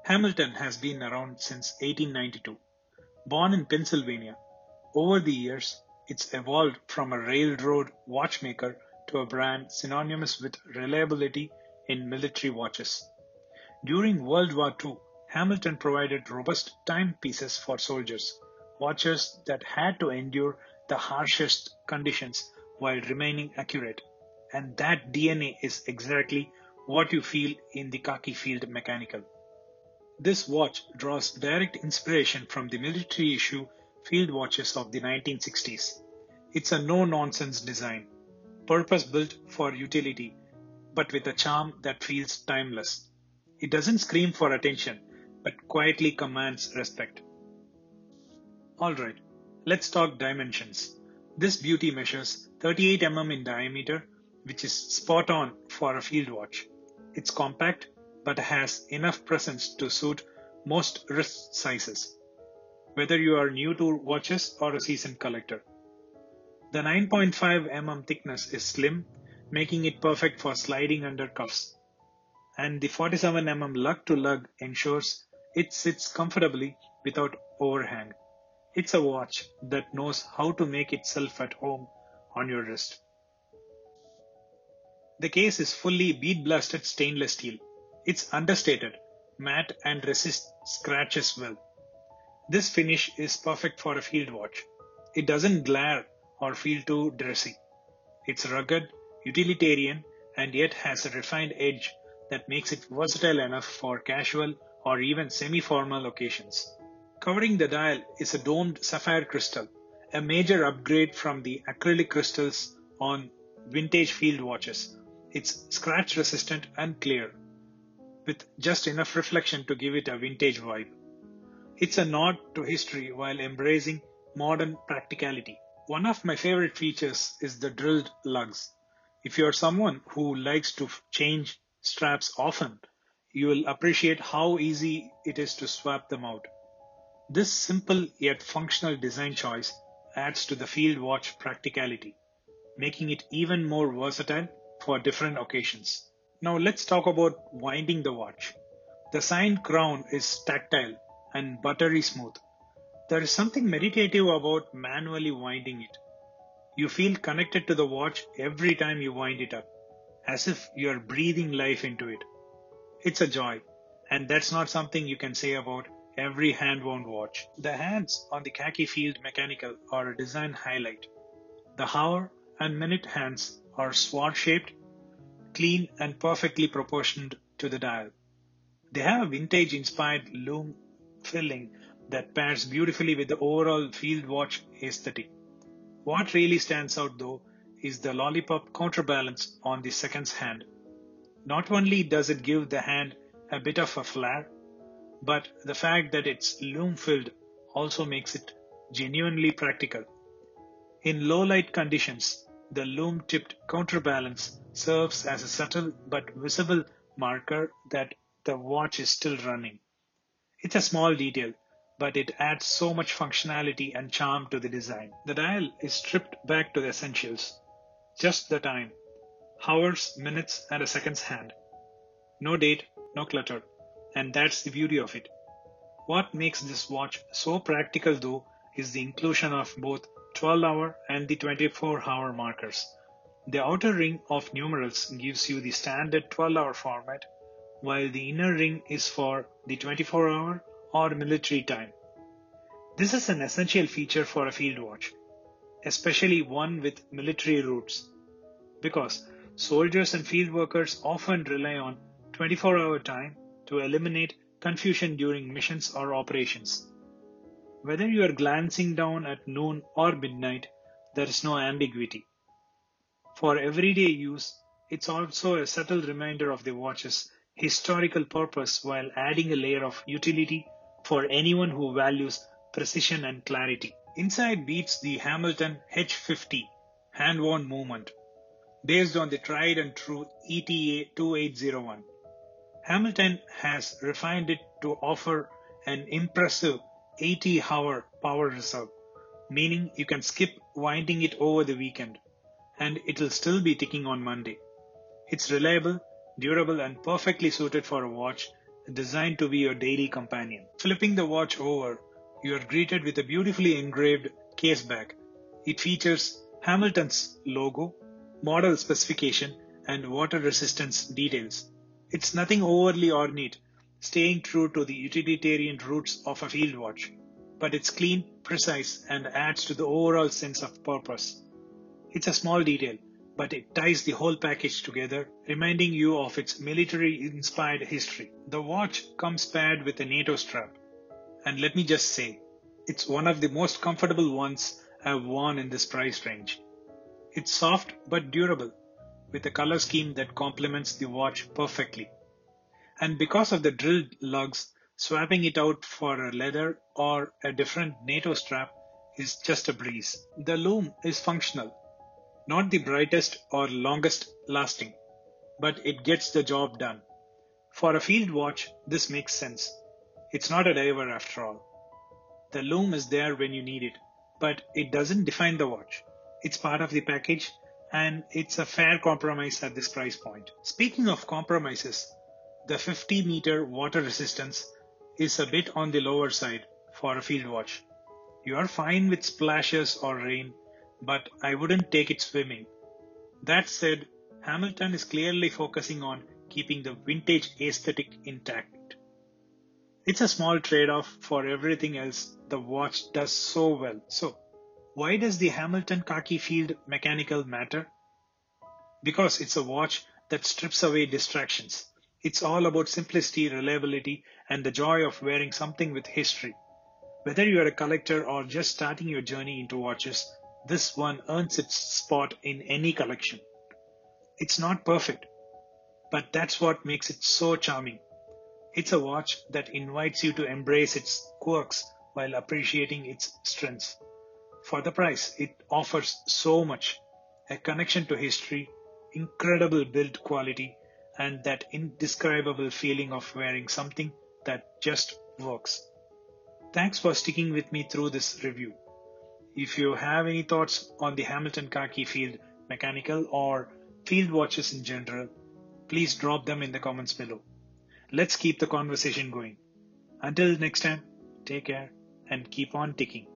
Hamilton has been around since 1892. Born in Pennsylvania, over the years, it's evolved from a railroad watchmaker to a brand synonymous with reliability in military watches. During World War II, Hamilton provided robust timepieces for soldiers, watches that had to endure the harshest conditions while remaining accurate. And that DNA is exactly what you feel in the Khaki Field Mechanical. This watch draws direct inspiration from the military issue field watches of the 1960s. It's a no-nonsense design, purpose-built for utility, but with a charm that feels timeless. It doesn't scream for attention, but quietly commands respect. Alright, let's talk dimensions. This beauty measures 38 mm in diameter, which is spot on for a field watch. It's compact, but has enough presence to suit most wrist sizes, whether you are new to watches or a seasoned collector. The 9.5 mm thickness is slim, making it perfect for sliding under cuffs. And the 47 mm lug to lug ensures it sits comfortably without overhang. It's a watch that knows how to make itself at home on your wrist. The case is fully bead-blasted stainless steel. It's understated, matte and resists scratches well. This finish is perfect for a field watch. It doesn't glare or feel too dressy. It's rugged, utilitarian, and yet has a refined edge that makes it versatile enough for casual or even semi-formal occasions. Covering the dial is a domed sapphire crystal, a major upgrade from the acrylic crystals on vintage field watches. It's scratch resistant and clear, with just enough reflection to give it a vintage vibe. It's a nod to history while embracing modern practicality. One of my favorite features is the drilled lugs. If you're someone who likes to change straps often, you will appreciate how easy it is to swap them out. This simple yet functional design choice adds to the field watch practicality, making it even more versatile for different occasions. Now let's talk about winding the watch. The signed crown is tactile and buttery smooth. There is something meditative about manually winding it. You feel connected to the watch every time you wind it up, as if you are breathing life into it. It's a joy, and that's not something you can say about every hand-wound watch. The hands on the Khaki Field Mechanical are a design highlight. The hour and minute hands are sword-shaped, clean and perfectly proportioned to the dial. They have a vintage-inspired lume filling that pairs beautifully with the overall field watch aesthetic. What really stands out though is the lollipop counterbalance on the seconds hand. Not only does it give the hand a bit of a flair, but the fact that it's lume-filled also makes it genuinely practical. In low-light conditions, the lume-tipped counterbalance serves as a subtle but visible marker that the watch is still running. It's a small detail, but it adds so much functionality and charm to the design. The dial is stripped back to the essentials. Just the time. Hours, minutes, and a second's hand. No date, no clutter. And that's the beauty of it. What makes this watch so practical though is the inclusion of both 12-hour and the 24-hour markers. The outer ring of numerals gives you the standard 12-hour format, while the inner ring is for the 24-hour or military time. This is an essential feature for a field watch, especially one with military roots, because soldiers and field workers often rely on 24-hour time to eliminate confusion during missions or operations. Whether you are glancing down at noon or midnight, there is no ambiguity. For everyday use, it's also a subtle reminder of the watch's historical purpose while adding a layer of utility for anyone who values precision and clarity. Inside beats the Hamilton H50 hand-worn movement, based on the tried and true ETA 2801. Hamilton has refined it to offer an impressive 80-hour power reserve, meaning you can skip winding it over the weekend, and it'll still be ticking on Monday. It's reliable, durable, and perfectly suited for a watch designed to be your daily companion. Flipping the watch over, you are greeted with a beautifully engraved case back. It features Hamilton's logo, model specification, and water resistance details. It's nothing overly ornate, staying true to the utilitarian roots of a field watch, but it's clean, precise, and adds to the overall sense of purpose. It's a small detail, but it ties the whole package together, reminding you of its military-inspired history. The watch comes paired with a NATO strap, and let me just say, it's one of the most comfortable ones I've worn in this price range. It's soft but durable, with a color scheme that complements the watch perfectly. And because of the drilled lugs, swapping it out for a leather or a different NATO strap is just a breeze. The lume is functional, not the brightest or longest lasting, but it gets the job done. For a field watch, this makes sense. It's not a diver after all. The lume is there when you need it, but it doesn't define the watch. It's part of the package, and it's a fair compromise at this price point. Speaking of compromises, the 50-meter water resistance is a bit on the lower side for a field watch. You are fine with splashes or rain, but I wouldn't take it swimming. That said, Hamilton is clearly focusing on keeping the vintage aesthetic intact. It's a small trade-off for everything else the watch does so well. So, why does the Hamilton Khaki Field Mechanical matter? Because it's a watch that strips away distractions. It's all about simplicity, reliability, and the joy of wearing something with history. Whether you're a collector or just starting your journey into watches, this one earns its spot in any collection. It's not perfect, but that's what makes it so charming. It's a watch that invites you to embrace its quirks while appreciating its strengths. For the price, it offers so much: a connection to history, incredible build quality, and that indescribable feeling of wearing something that just works. Thanks for sticking with me through this review. If you have any thoughts on the Hamilton Khaki Field Mechanical or field watches in general, please drop them in the comments below. Let's keep the conversation going. Until next time, take care and keep on ticking.